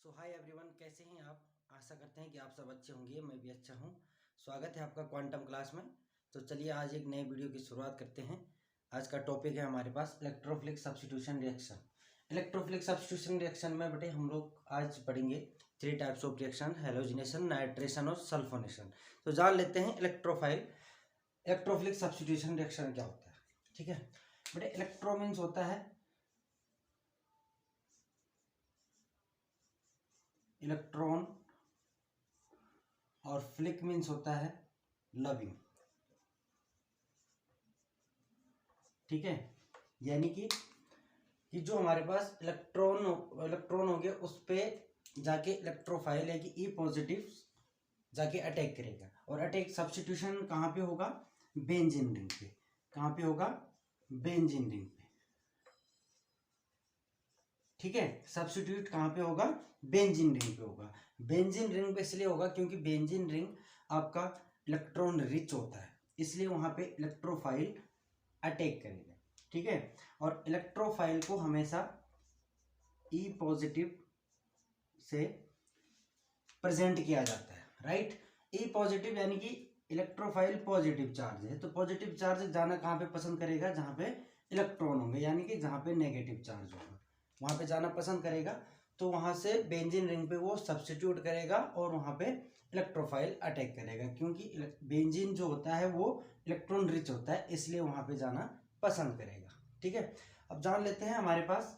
सो hi everyone, कैसे हैं आप। आशा करते हैं कि आप सब अच्छे होंगे। मैं भी अच्छा हूं। स्वागत है आपका क्वांटम क्लास में। तो चलिए आज एक नए वीडियो की शुरुआत करते हैं। आज का टॉपिक है हमारे पास electrophilic substitution reaction. Electrophilic substitution reaction में बेटे हम लोग आज पढ़ेंगे 3 types of reaction, halogenation, nitration और सल्फोनेशन। तो जान लेते हैं इलेक्ट्रोफिलिक सब्स्टिट्यूशन रिएक्शन क्या होता है। ठीक है बेटे, इलेक्ट्रो मीन्स होता है इलेक्ट्रॉन और फ्लिक मीन्स होता है लविंग। ठीक है, यानी कि जो हमारे पास इलेक्ट्रॉन हो गया उस पे जाके इलेक्ट्रोफाइल है कि ई पॉजिटिव जाके अटैक करेगा। और अटैक सब्स्टिट्यूशन कहाँ पे होगा? बेंजीन रिंग पे। कहाँ पे होगा? बेंजीन रिंग पे। ठीक है, सब्स्टिट्यूट कहाँ पे होगा? बेंजीन रिंग पे होगा। बेंजीन रिंग पे इसलिए होगा क्योंकि बेंजीन रिंग आपका इलेक्ट्रॉन रिच होता है, इसलिए वहां पे इलेक्ट्रोफाइल अटैक करेगा। ठीक है, और इलेक्ट्रोफाइल को हमेशा ई पॉजिटिव से प्रेजेंट किया जाता है। राइट, ई पॉजिटिव यानी कि इलेक्ट्रोफाइल पॉजिटिव चार्ज है, तो पॉजिटिव चार्ज जाना कहाँ पे पसंद करेगा? जहाँ पे इलेक्ट्रॉन होंगे, यानी कि जहाँ पे नेगेटिव चार्ज होगा वहां पे जाना पसंद करेगा। तो वहां से बेंजीन रिंग पे वो सब्स्टिट्यूट करेगा और वहां पे इलेक्ट्रोफाइल अटैक करेगा, क्योंकि बेंजीन जो होता है वो इलेक्ट्रॉन रिच होता है, इसलिए वहां पे जाना पसंद करेगा। ठीक है, अब जान लेते हैं हमारे पास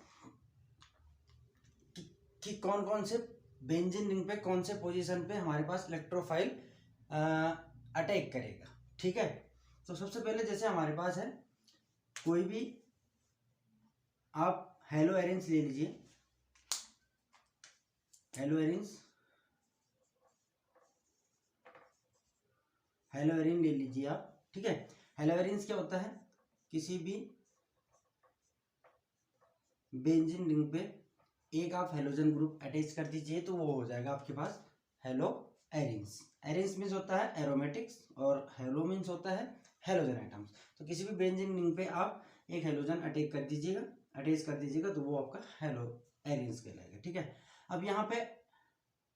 कि कौन कौन से बेंजीन रिंग पे कौन से पोजीशन पे हमारे पास इलेक्ट्रोफाइल अटैक करेगा। ठीक है, तो सबसे पहले जैसे हमारे पास है कोई भी आप हेलो एरेंस ले लीजिए। हेलो एरिन ले लीजिए आप। ठीक है, हेलो एरिन्स क्या होता है? किसी भी बेंजीन रिंग पे एक आप हेलोजन ग्रुप अटैच कर दीजिए तो वो हो जाएगा आपके पास हेलो एरिन्स। एरिन्स मीन्स होता है एरोमेटिक्स और हेलो मीन्स होता है हेलोजन आइटम्स। तो किसी भी बेंजीन रिंग पे आप एक हेलोजन अटैच कर दीजिएगा तो वो आपका हेलो एरिन्स कहलाएगा। ठीक है, अब यहाँ पे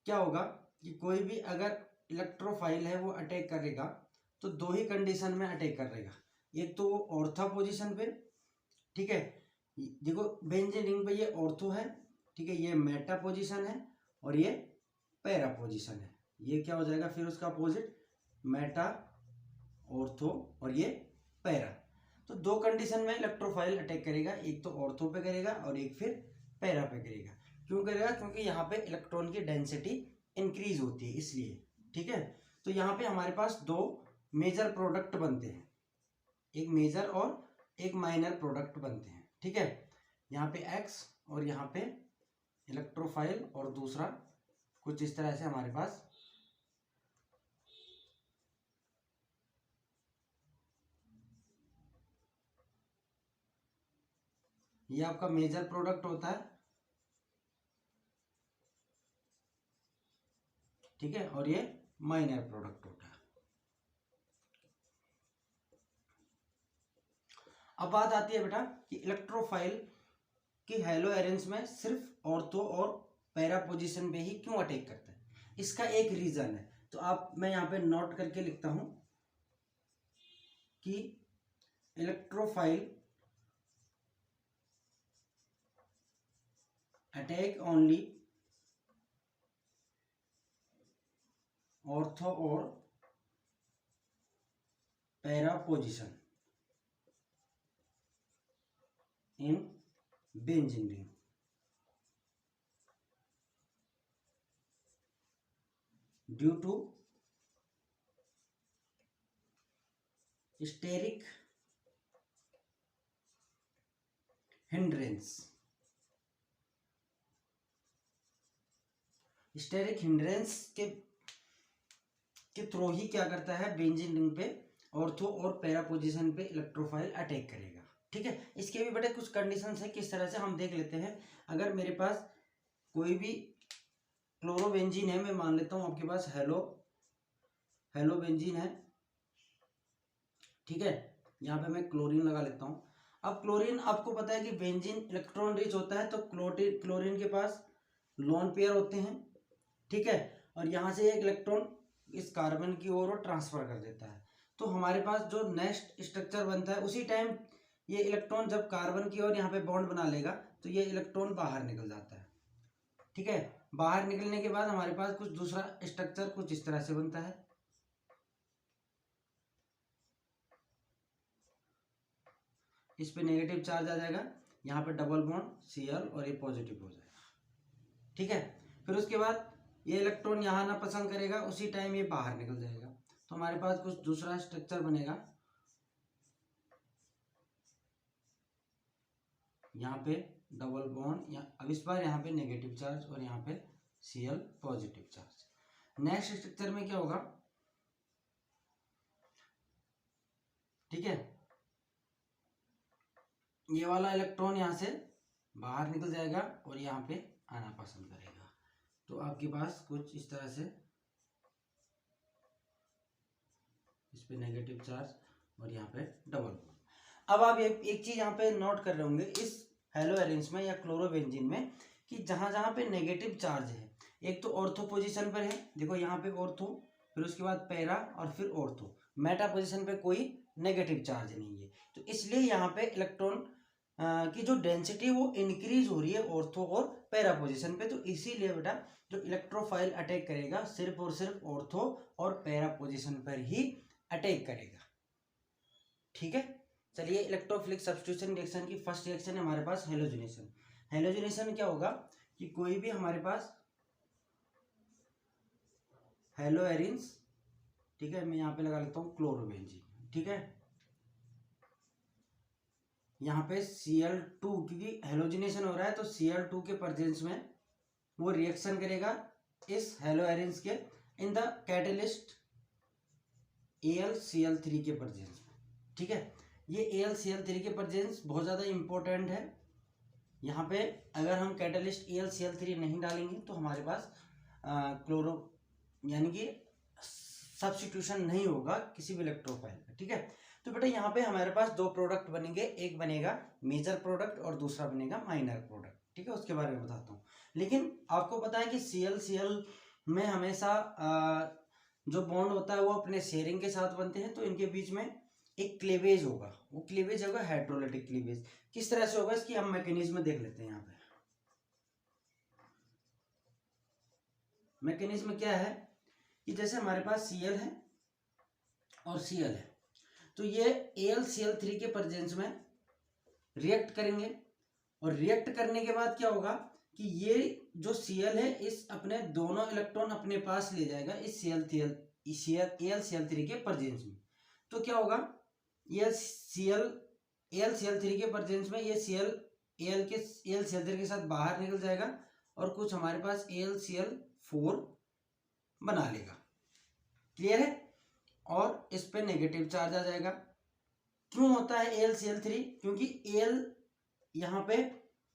क्या होगा कि कोई भी अगर इलेक्ट्रोफाइल है वो अटैक करेगा तो दो ही कंडीशन में अटैक करेगा। एक तो वो ऑर्थो पोजीशन पे, ठीक है, देखो बेंजीन रिंग पे ये ऑर्थो है, ठीक है, ये मेटा पोजीशन है और ये पैरा पोजीशन है। ये क्या हो जाएगा फिर उसका अपोजिट? मेटा, ऑर्थो और ये पैरा। तो दो कंडीशन में इलेक्ट्रोफाइल अटैक करेगा, एक तो ऑर्थो पे करेगा और एक फिर पैरा पे करेगा। क्यों करेगा? क्योंकि यहाँ पे इलेक्ट्रॉन की डेंसिटी इंक्रीज होती है इसलिए। ठीक है, तो यहाँ पे हमारे पास दो मेजर प्रोडक्ट बनते हैं, एक मेजर और एक माइनर प्रोडक्ट बनते हैं। ठीक है, यहाँ पे एक्स और यहाँ पे इलेक्ट्रोफाइल और दूसरा कुछ इस तरह से हमारे पास ये आपका मेजर प्रोडक्ट होता है। ठीक है, और ये माइनर प्रोडक्ट होता है। अब बात आती है बेटा कि इलेक्ट्रोफाइल की हेलो एरेंस में सिर्फ ऑर्थो और पैरा पोजीशन पे ही क्यों अटैक करता है? इसका एक रीजन है, तो आप मैं यहाँ पे नोट करके लिखता हूं कि इलेक्ट्रोफाइल अटैक ओनली ऑर्थो और para position in benzene ring due to steric hindrance. Steric hindrance के थ्रू ही क्या करता है? बेंजीन रिंग पे ऑर्थो और पैरा पोजीशन पे इलेक्ट्रोफाइल अटैक करेगा। ठीक है, इसके भी बड़े कुछ कंडीशंस है, किस तरह से हम देख लेते हैं। अगर मेरे पास कोई भी क्लोरोबेंजीन है, मैं मान लेता हूं आपके पास हेलो बेंजीन है। ठीक है, यहाँ पे मैं क्लोरीन लगा लेता हूं। अब क्लोरीन, आपको पता है कि बेंजीन इलेक्ट्रॉन रिच होता है, तो क्लोरीन के पास लोन पेयर होते हैं, ठीक है, और यहाँ से एक इलेक्ट्रॉन इस कार्बन की ओर ट्रांसफर कर देता है। तो हमारे पास जो नेक्स्ट स्ट्रक्चर बनता है उसी टाइम ये इलेक्ट्रॉन जब कार्बन की ओर यहाँ पे बॉन्ड बना लेगा तो ये इलेक्ट्रॉन बाहर निकल जाता है, ठीक है। बाहर निकलने के बाद हमारे पास कुछ दूसरा स्ट्रक्चर कुछ इस तरह से बनता है। इस पे नेगेटिव चार्ज आ जाएगा, यहाँ पे डबल बॉन्ड Cl और ये पॉजिटिव हो जाएगा, ठीक है। फिर उसके बाद ये इलेक्ट्रॉन यहाँ ना पसंद करेगा, उसी टाइम ये बाहर निकल जाएगा। तो हमारे पास कुछ दूसरा स्ट्रक्चर बनेगा, यहाँ पे डबल बॉन्ड, अब इस बार यहाँ पे नेगेटिव चार्ज और यहाँ पे Cl positive charge. Next structure में क्या होगा, ठीक है, ये वाला इलेक्ट्रॉन यहाँ से बाहर निकल जाएगा और यहाँ पे आना पसंद करेगा। तो आपके पास कुछ इस तरह से इस पे नेगेटिव चार्ज और यहाँ पे डबल बॉन्ड। अब आप एक चीज यहाँ पे नोट कर रहे होंगे इस हेलो एरेंज में या क्लोरोबेंजीन में कि जहाँ जहाँ पे नेगेटिव चार्ज है, एक तो ऑर्थो पोजीशन पर है, देखो यहाँ पे ऑर्थो, फिर उसके बाद पैरा और फिर ऑर्थो, मेटा पोजीशन पे कोई नेगेटिव चार्ज नहीं है। तो इसलिए यहाँ पे इलेक्ट्रॉन की जो डेंसिटी वो इंक्रीज हो रही है ऑर्थो और पैरा पोजीशन पे। तो इसीलिए बेटा जो इलेक्ट्रोफाइल अटैक करेगा सिर्फ और सिर्फ ऑर्थो और पैरा पोजीशन पर ही अटैक करेगा, ठीक है। चलिए, इलेक्ट्रोफिलिक सब्स्टिट्यूशन रिएक्शन की फर्स्ट रिएक्शन है हमारे पास हेलोजिनेशन। हेलोजिनेशन क्या होगा कि कोई भी हमारे पास हेलो एरिन्स, ठीक है, मैं यहाँ पे लगा लेता हूँ क्लोरोबेंजीन, ठीक है, यहाँ पे Cl2 क्योंकि हेलोजिनेशन हो रहा है तो Cl2 के प्रेजेंस में वो रिएक्शन करेगा इस हेलो एरिन्स के इन द कैटलिस्ट AlCl3 के प्रेजेंस में, ठीक है। ये AlCl3 के प्रेजेंस बहुत ज़्यादा इंपॉर्टेंट है। यहाँ पे अगर हम कैटलिस्ट AlCl3 नहीं डालेंगे तो हमारे पास क्लोरो यानी कि सब्स्टिट्यूशन नहीं होगा किसी भी इलेक्ट्रोफाइल का, ठीक है। तो बेटा यहाँ पे हमारे पास दो प्रोडक्ट बनेंगे, एक बनेगा मेजर प्रोडक्ट और दूसरा बनेगा माइनर प्रोडक्ट, ठीक है, उसके बारे में बताता हूँ। लेकिन आपको पता है कि Cl में हमेशा जो बॉन्ड होता है वो अपने शेयरिंग के साथ बनते हैं, तो इनके बीच में एक क्लीवेज होगा, वो क्लीवेज होगा हाइड्रोलाइटिक क्लीवेज। किस तरह से होगा इसकी हम मैकेनिज्म देख लेते हैं। यहाँ पे मैकेनिज्म क्या है कि जैसे हमारे पास Cl है और Cl है, तो ये AlCl3 के प्रेजेंस में रिएक्ट करेंगे और रिएक्ट करने के बाद क्या होगा कि ये जो Cl है इस अपने दोनों इलेक्ट्रॉन अपने पास ले जाएगा इस AlCl3 के प्रेजेंस में। तो क्या होगा, AlCl3 के प्रेजेंस में ये Cl AlCl3 के साथ बाहर निकल जाएगा और कुछ हमारे पास AlCl4 बना लेगा, क्लियर है, और इस पे नेगेटिव चार्ज आ जाएगा। क्यों होता है AlCl3? क्योंकि यहाँ पे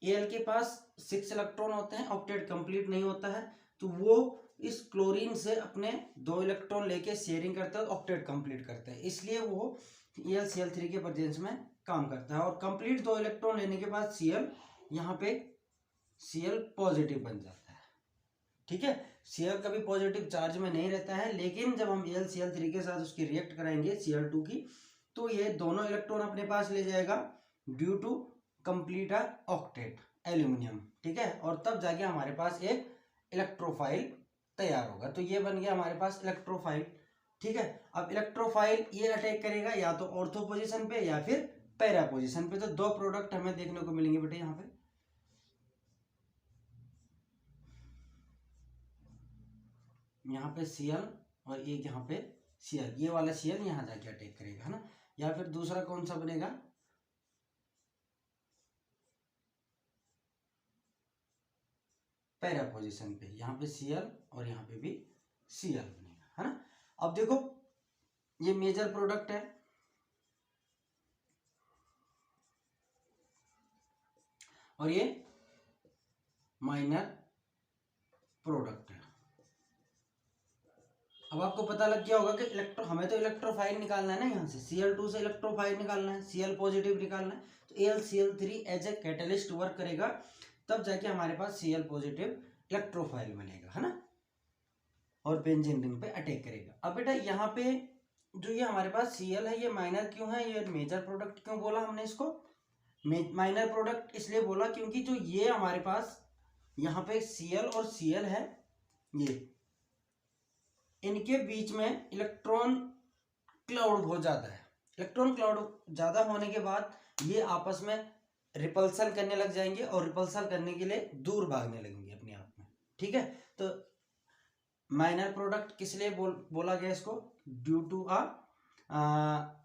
Al के पास 6 इलेक्ट्रॉन होते हैं, ऑक्टेट कंप्लीट नहीं होता है, तो वो इस क्लोरीन से अपने 2 इलेक्ट्रॉन लेके शेयरिंग करता है, ऑक्टेट कंप्लीट करता है, इसलिए वो AlCl3 के प्रेजेंस में काम करता है। और कंप्लीट 2 इलेक्ट्रॉन लेने के बाद Cl यहाँ पे Cl पॉजिटिव बन जाता है, ठीक है। Cl कभी पॉजिटिव चार्ज में नहीं रहता है, लेकिन जब हम AlCl3 के साथ उसकी रिएक्ट कराएंगे Cl2 की, तो ये दोनों इलेक्ट्रॉन अपने पास ले जाएगा due to complete octet aluminium, ठीक है, और तब जाके हमारे पास एक इलेक्ट्रोफाइल तैयार होगा। तो ये बन गया हमारे पास इलेक्ट्रोफाइल, ठीक है। अब इलेक्ट्रोफाइल ये अटैक करेगा या तो ऑर्थो पोजीशन पे या फिर पैरा पोजीशन पे। तो 2 प्रोडक्ट हमें देखने को मिलेंगे बेटे यहाँ पे, यहाँ पे Cl और एक यहाँ पे Cl, ये वाला Cl यहाँ जाके अटैक करेगा, है ना। या फिर दूसरा कौन सा बनेगा, पैरा पोजीशन पे, यहाँ पे Cl और यहाँ पे भी Cl बनेगा, है ना। अब देखो ये मेजर प्रोडक्ट है और ये माइनर प्रोडक्ट है। अब आपको पता लग गया होगा कि हमें तो इलेक्ट्रोफाइल निकालना है ना, यहाँ से Cl2 से इलेक्ट्रोफाइल निकालना है, Cl पॉजिटिव निकालना है। तो AlCl3 as a catalyst work करेगा, तब जाके हमारे पास Cl पॉजिटिव इलेक्ट्रोफाइल बनेगा, है ना, और बेंजीन रिंग पे अटैक करेगा। अब बेटा यहाँ पे जो ये हमारे पास Cl है, ये माइनर क्यों है, ये मेजर प्रोडक्ट क्यों बोला हमने इसको? माइनर प्रोडक्ट इसलिए बोला क्योंकि जो ये हमारे पास यहाँ पे Cl और Cl है, ये इनके बीच में इलेक्ट्रॉन क्लाउड हो जाता है। इलेक्ट्रॉन क्लाउड ज्यादा होने के बाद ये आपस में रिपल्सन करने लग जाएंगे और रिपल्सन करने के लिए दूर भागने लगेंगे अपने आप में, ठीक है। तो माइनर प्रोडक्ट किस लिए बोला गया इसको? Due to a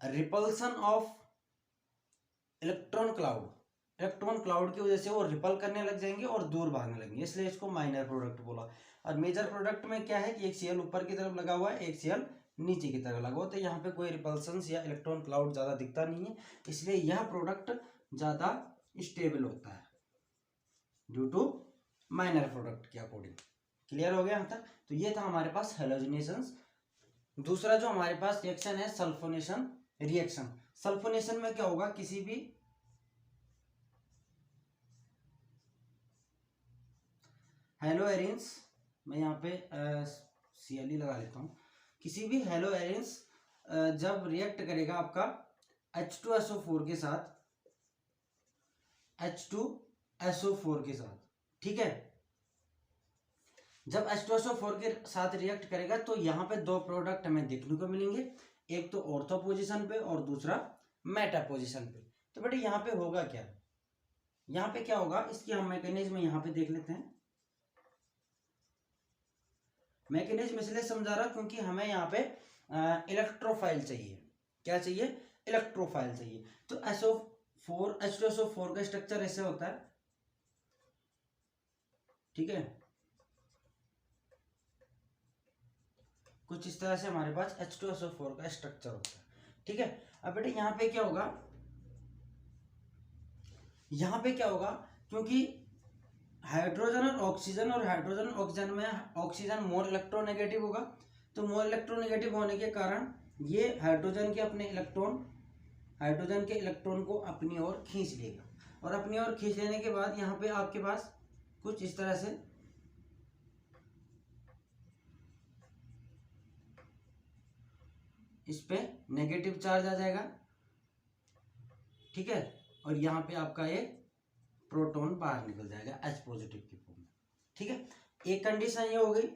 repulsion of electron cloud. Electron cloud की वजह से वो रिपल करने लग जाएंगे और दूर भागने लगेंगे, इसलिए इसको माइनर प्रोडक्ट बोला। और मेजर प्रोडक्ट में क्या है कि एक Cl ऊपर की तरफ लगा हुआ है, एक Cl नीचे की तरफ लगा हुआ, तो यहाँ पे कोई रिपल्सन या इलेक्ट्रॉन क्लाउड ज़्यादा दिखता नहीं है, इसलिए यह प्रोडक्ट ज़्यादा स्टेबल होता है ड्यू टू माइनर प्रोडक्ट के अकॉर्डिंग। क्लियर हो गया यहाँ तक? तो ये था हमारे पास हेलोजिनेशंस। दूसरा जो हमारे पास रिएक्शन है सल्फोनेशन रिएक्शन। सल्फोनेशन में क्या होगा, किसी भी हेलो एरेंस, मैं यहाँ पे Cl लगा लेता हूँ, किसी भी हेलो एरेंस जब रिएक्ट करेगा आपका H2SO4 के साथ, H2SO4 के साथ, ठीक है, जब H2SO4 के साथ रिएक्ट करेगा तो यहाँ पे दो प्रोडक्ट हमें देखने को मिलेंगे, एक तो ऑर्थो पोजीशन पे और दूसरा मेटा पोजीशन पे। तो बेटे यहाँ पे होगा क्या, यहाँ पे क्या होगा, इसकी हम मैकेनिज्म यहाँ पे देख लेते हैं। मैकेनिज्म इसलिए समझा रहा क्योंकि हमें यहाँ पे इलेक्ट्रोफाइल चाहिए। क्या चाहिए? इलेक्ट्रोफाइल चाहिए। तो SO4 H2SO4 का स्ट्रक्चर ऐसे होता है, ठीक है, कुछ इस तरह से हमारे पास H2SO4 का स्ट्रक्चर होता है, ठीक है। अब बेटे यहाँ पे क्या होगा, यहाँ पे क्या होगा, क्योंकि हाइड्रोजन और ऑक्सीजन ऑक्सीजन में ऑक्सीजन मोर इलेक्ट्रोनेगेटिव होगा, तो मोर इलेक्ट्रोनेगेटिव होने के कारण ये हाइड्रोजन के इलेक्ट्रॉन को अपनी ओर खींच लेगा, और अपनी ओर खींच लेने के बाद यहाँ पे आपके पास कुछ इस तरह से इस पे नेगेटिव चार्ज आ जाएगा, ठीक है, और यहाँ पे आपका एक प्रोटॉन बाहर निकल जाएगा H पॉजिटिव की फॉर्म में, ठीक है। एक कंडीशन ये हो गई।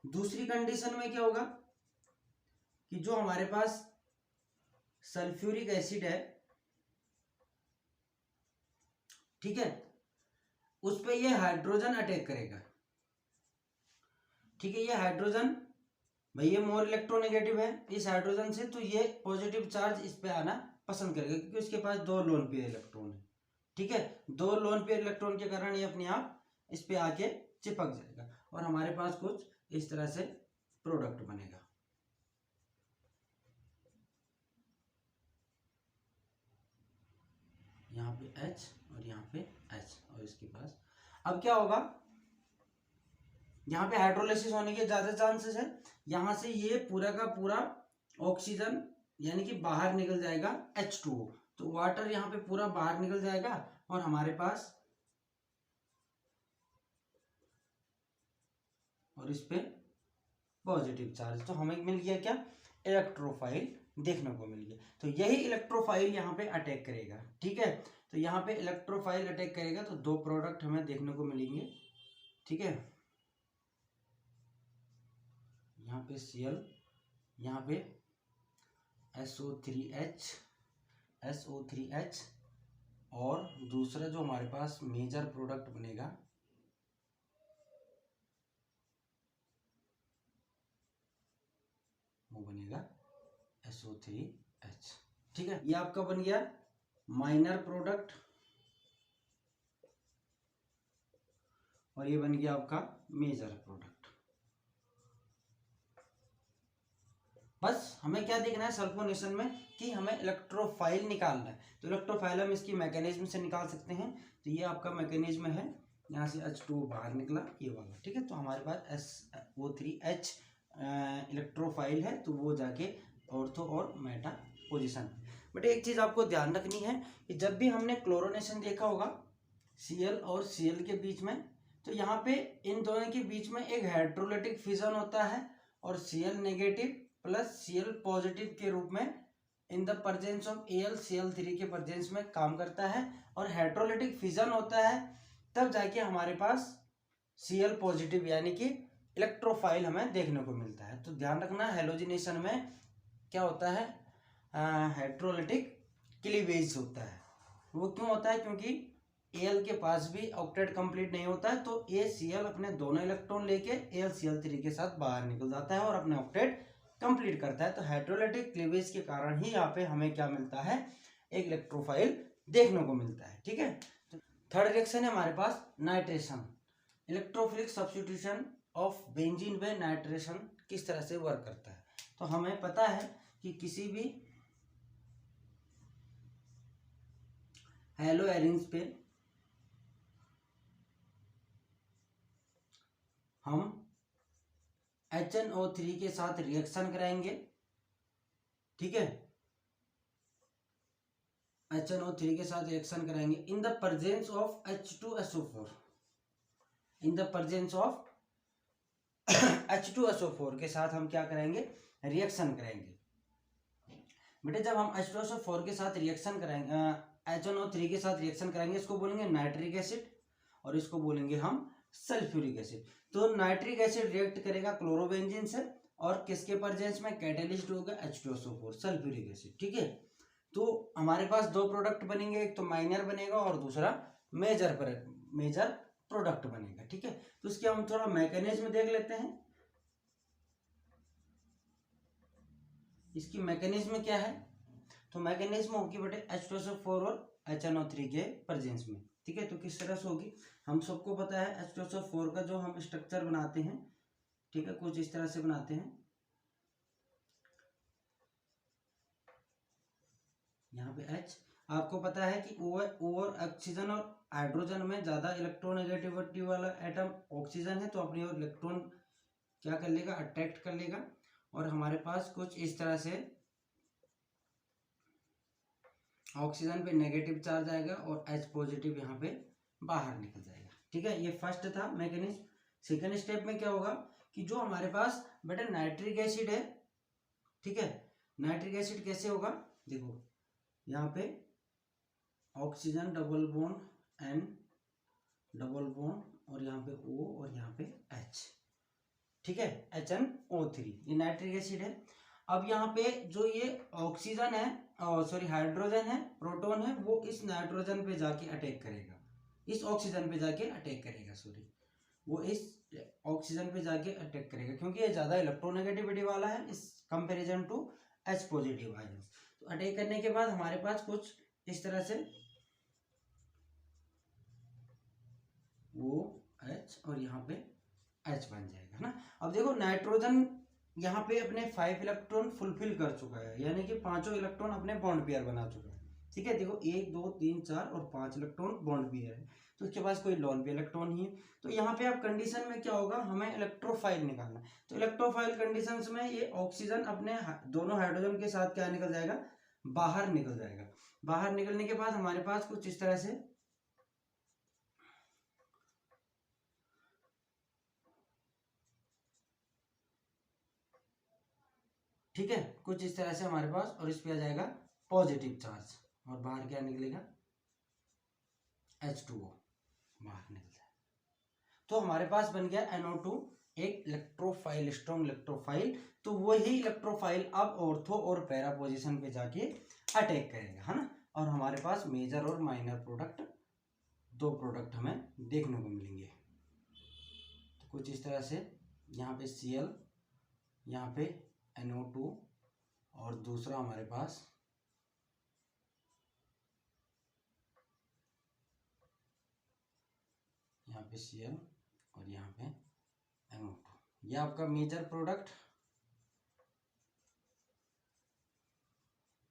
दूसरी कंडीशन में क्या होगा कि जो हमारे पास सल्फ्यूरिक एसिड है, ठीक है, उस पे ये हाइड्रोजन अटैक करेगा, ठीक है। ये हाइड्रोजन भाई ये मोर इलेक्ट्रोनेगेटिव है इस हाइड्रोजन से, तो ये पॉजिटिव चार्ज इस पे आना पसंद करेगा क्योंकि उसके पास दो लोन पेयर इलेक्ट्रॉन है, ठीक है। दो लोन पेयर इलेक्ट्रॉन के कारण ये अपने आप इस पे आके चिपक जाएगा और हमारे पास कुछ इस तरह से प्रोडक्ट बनेगा। यहाँ पे H और यहाँ पे H और इसके पास अब क्या होगा, यहाँ पे हाइड्रोलाइसिस होने के ज्यादा चांसेस है। यहाँ से ये पूरा का पूरा ऑक्सीजन यानी कि बाहर निकल जाएगा H2O, तो वाटर यहाँ पे पूरा बाहर निकल जाएगा और हमारे पास और इस पे पॉजिटिव चार्ज, तो हमें मिल गया क्या, इलेक्ट्रोफाइल देखने को मिल गया। तो यही इलेक्ट्रोफाइल यहाँ पे अटैक करेगा, ठीक है। तो यहाँ पे इलेक्ट्रोफाइल अटैक करेगा तो दो प्रोडक्ट हमें देखने को मिलेंगे, ठीक है। यहाँ पे Cl, यहाँ पे SO3H और दूसरा जो हमारे पास मेजर प्रोडक्ट बनेगा वो बनेगा SO3H, ठीक है। ये आपका बन गया माइनर प्रोडक्ट और ये बन गया आपका मेजर प्रोडक्ट। बस हमें क्या देखना है सल्फोनेशन में कि हमें इलेक्ट्रोफाइल निकालना है, तो इलेक्ट्रोफाइल हम इसकी मैकेनिज्म से निकाल सकते हैं। तो ये आपका मैकेनिज्म है, यहाँ से H2O बाहर निकला ये वाला, ठीक है। तो हमारे पास SO3H इलेक्ट्रोफाइल है, तो वो जाके ऑर्थो और मेटा पोजीशन। बट एक चीज़ आपको ध्यान रखनी है कि जब भी हमने क्लोरोनेशन देखा होगा Cl और Cl के बीच में, तो यहाँ पे इन दोनों के बीच में एक हाइड्रोलिटिक फिजन होता है और Cl negative plus Cl positive के रूप में in the presence of AlCl3 के प्रेजेंस में काम करता है। और हाइड्रोलिटिक फिजन होता है तब जाके हमारे पास Cl पॉजिटिव यानी कि इलेक्ट्रोफाइल हमें देखने को मिलता है। तो ध्यान रखना हेलोजिनेशन में क्या होता है, हाइड्रोलिटिक क्लीवेज होता है। वो क्यों होता है, क्योंकि Al के पास भी ऑक्टेट कंप्लीट नहीं होता है, तो ACl अपने दोनों इलेक्ट्रॉन लेके AlCl3 के साथ बाहर निकल जाता है और अपने ऑक्टेट कंप्लीट करता है। तो हाइड्रोलिटिक क्लीवेज के कारण ही यहाँ पे हमें क्या मिलता है, एक इलेक्ट्रोफाइल देखने को मिलता है। ठीक है, थर्ड रिएक्शन है हमारे पास nitration. Electrophilic substitution of benzene में नाइट्रेशन किस तरह से वर्क करता है। तो हमें पता है कि किसी भी हेलो एरिन्स पे हम HNO3 के साथ रिएक्शन कराएंगे। ठीक है, HNO3 के साथ रिएक्शन कराएंगे in the presence of H2SO4, in the presence of H2SO4 के साथ हम क्या करेंगे, रिएक्शन करेंगे। बेटे जब हम H2SO4 के साथ रिएक्शन करेंगे, HNO3 के साथ रिएक्शन करेंगे, इसको बोलेंगे नाइट्रिक एसिड और इसको बोलेंगे हम सल्फ्यूरिक एसिड। तो नाइट्रिक एसिड रिएक्ट करेगा क्लोरोबेंजीन से और किसके प्रेजेंस में, कैटेलिस्ट होगा H2SO4 सल्फ्यूरिक एसिड। ठीक है, तो हमारे पास दो प्रोडक्ट बनेंगे, एक तो माइनर बनेगा और दूसरा मेजर प्रोडक्ट बनेगा। ठीक है, तो इसके हम थोड़ा मैकेनिज्म देख लेते हैं। इसकी मैकेनिज्म क्या है, तो मैकेनिज्म होगी बेटे H2SO4 और HNO3 के प्रेजेंस में। ठीक है, तो किस तरह से होगी, हम सबको पता है H2SO4 का जो हम स्ट्रक्चर बनाते हैं, ठीक है, कुछ इस तरह से बनाते हैं। यहाँ पे H आपको पता है कि ओवर ऑक्सीजन और हाइड्रोजन में ज्यादा इलेक्ट्रोनेगेटिविटी वाला एटम ऑक्सीजन है, तो अपनी ओर इलेक्ट्रॉन क्या कर लेगा, अट्रैक्ट कर लेगा और हमारे पास कुछ इस तरह से ऑक्सीजन पे नेगेटिव चार्ज आएगा और H पॉजिटिव यहाँ पे बाहर निकल जाएगा। ठीक है, ये फर्स्ट था मैकेनिज्म। सेकेंड स्टेप में क्या होगा कि जो हमारे पास बेटा नाइट्रिक एसिड है, ठीक है, नाइट्रिक एसिड कैसे होगा, देखो यहाँ पे oxygen double bond N double bond और यहाँ पे O और यहाँ पे H। ठीक है, HNO3 ये नाइट्रिक एसिड है। अब यहाँ पे जो ये ऑक्सीजन है, सॉरी हाइड्रोजन है, प्रोटॉन है, वो इस नाइट्रोजन पे जाके अटैक करेगा, इस ऑक्सीजन पे जाके अटैक करेगा, सॉरी वो इस ऑक्सीजन पे जाके अटैक करेगा क्योंकि ये ज्यादा इलेक्ट्रोनेगेटिविटी वाला है इस comparison to H positive ions. तो अटैक करने के बाद हमारे पास कुछ इस तरह से वो H और यहाँ पे H बन जाएगा ना। अब देखो नाइट्रोजन यहाँ पे अपने 5 इलेक्ट्रॉन फुलफिल कर चुका है, यानी कि पांचों इलेक्ट्रॉन अपने बॉन्ड पेयर बना चुका है। ठीक है, देखो 1 2 3 4 और 5 इलेक्ट्रॉन बॉन्ड पेयर है, तो इसके पास कोई लोन पे इलेक्ट्रॉन ही है। तो यहाँ पे आप कंडीशन में क्या होगा, हमें इलेक्ट्रोफाइल निकालना। तो इलेक्ट्रोफाइल कंडीशन में ये ऑक्सीजन अपने दोनों हाइड्रोजन के साथ क्या निकल जाएगा, बाहर निकल जाएगा। बाहर निकलने के बाद हमारे पास कुछ इस तरह से ठीक है, कुछ इस तरह से हमारे पास, और इस पे आ जाएगा पॉजिटिव चार्ज और बाहर क्या निकलेगा, H2O बाहर निकल जाए। तो हमारे पास बन गया NO2 एक इलेक्ट्रोफाइल, स्ट्रॉन्ग इलेक्ट्रोफाइल। तो वही इलेक्ट्रोफाइल अब ऑर्थो और पैरा पोजीशन पे जाके अटैक करेगा, है ना। और हमारे पास मेजर और माइनर प्रोडक्ट, दो प्रोडक्ट हमें देखने को मिलेंगे। तो कुछ इस तरह से यहाँ पे Cl, यहाँ पे NO2 और दूसरा हमारे पास यहाँ पे Cl और यहाँ पे NO2, ये आपका मेजर प्रोडक्ट।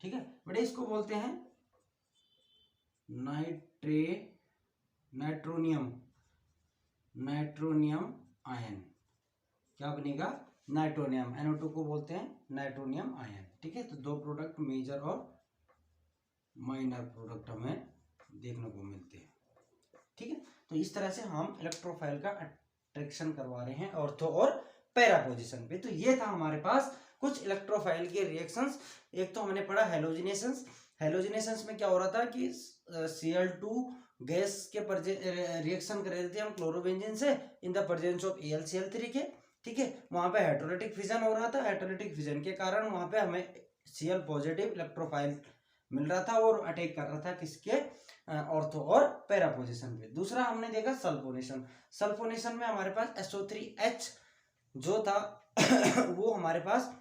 ठीक है बेटे, इसको बोलते हैं नाइट्रोनियम आयन। क्या बनेगा, नाइट्रोनियम। NO2 को बोलते हैं नाइट्रोनियम आयन। ठीक है, तो दो प्रोडक्ट मेजर और माइनर प्रोडक्ट हमें देखने को मिलते हैं। ठीक है, तो इस तरह से हम इलेक्ट्रोफाइल का अट्रैक्शन करवा रहे हैं ऑर्थो और पैरा पोजीशन पे। तो ये था हमारे पास कुछ इलेक्ट्रोफाइल के रिएक्शंस। एक तो हमने पढ़ा हेलोजिनेशंस। हेलोजिनेशंस में क्या हो रहा था कि Cl2 गैस के रिएक्शन कर रहे थे हम क्लोरोबेंजीन से in the presence of AlCl3 के, ठीक है। वहां पे हाइड्रोलाइटिक फिजन हो रहा था, हाइड्रोलाइटिक फिजन के कारण वहां पे हमें Cl पॉजिटिव इलेक्ट्रोफाइल मिल रहा था और अटैक कर रहा था किसके, ऑर्थो और पैरा पोजीशन पे। दूसरा हमने देखा सल्फोनेशन। सल्फोनेशन में हमारे पास SO3H जो था वो हमारे पास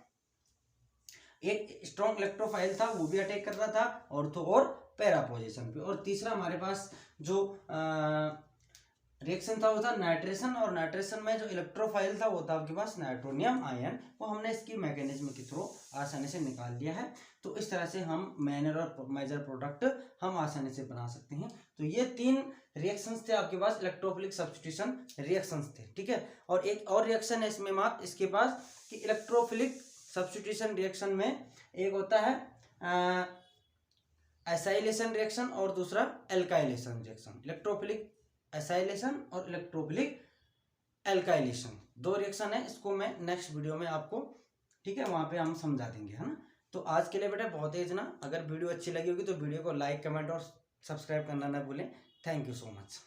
एक स्ट्रॉन्ग इलेक्ट्रोफाइल था, वो भी अटैक कर रहा था ऑर्थो और पैरा पोजीशन पे। और तीसरा हमारे पास जो रिएक्शन था वो था नाइट्रेशन, और नाइट्रेशन में जो इलेक्ट्रोफाइल था वो था आपके पास नाइट्रोनियम आयन। वो हमने इसकी मैकेनिज्म के थ्रू आसानी से निकाल लिया है। तो इस तरह से हम माइनर और मेजर प्रोडक्ट हम आसानी से बना सकते हैं। तो ये 3 रिएक्शंस थे आपके पास, इलेक्ट्रोफिलिक सब्स्टिट्यूशन रिएक्शंस थे, ठीक है। और एक और रिएक्शन है इसमें मात्र इसके पास कि इलेक्ट्रोफिलिक सब्स्टिट्यूशन रिएक्शन में एक होता है एसाइलेशन रिएक्शन और दूसरा एल्काइलेशन रिएक्शन। इलेक्ट्रोफिलिक एसाइलेशन और इलेक्ट्रोफिलिक एल्काइलेशन 2 रिएक्शन है। इसको मैं नेक्स्ट वीडियो में आपको, ठीक है, वहां पे हम समझा देंगे, है ना। तो आज के लिए बेटा बहुत ही इतना। अगर वीडियो अच्छी लगी होगी तो वीडियो को लाइक, कमेंट और सब्सक्राइब करना ना भूलें। Thank you so much.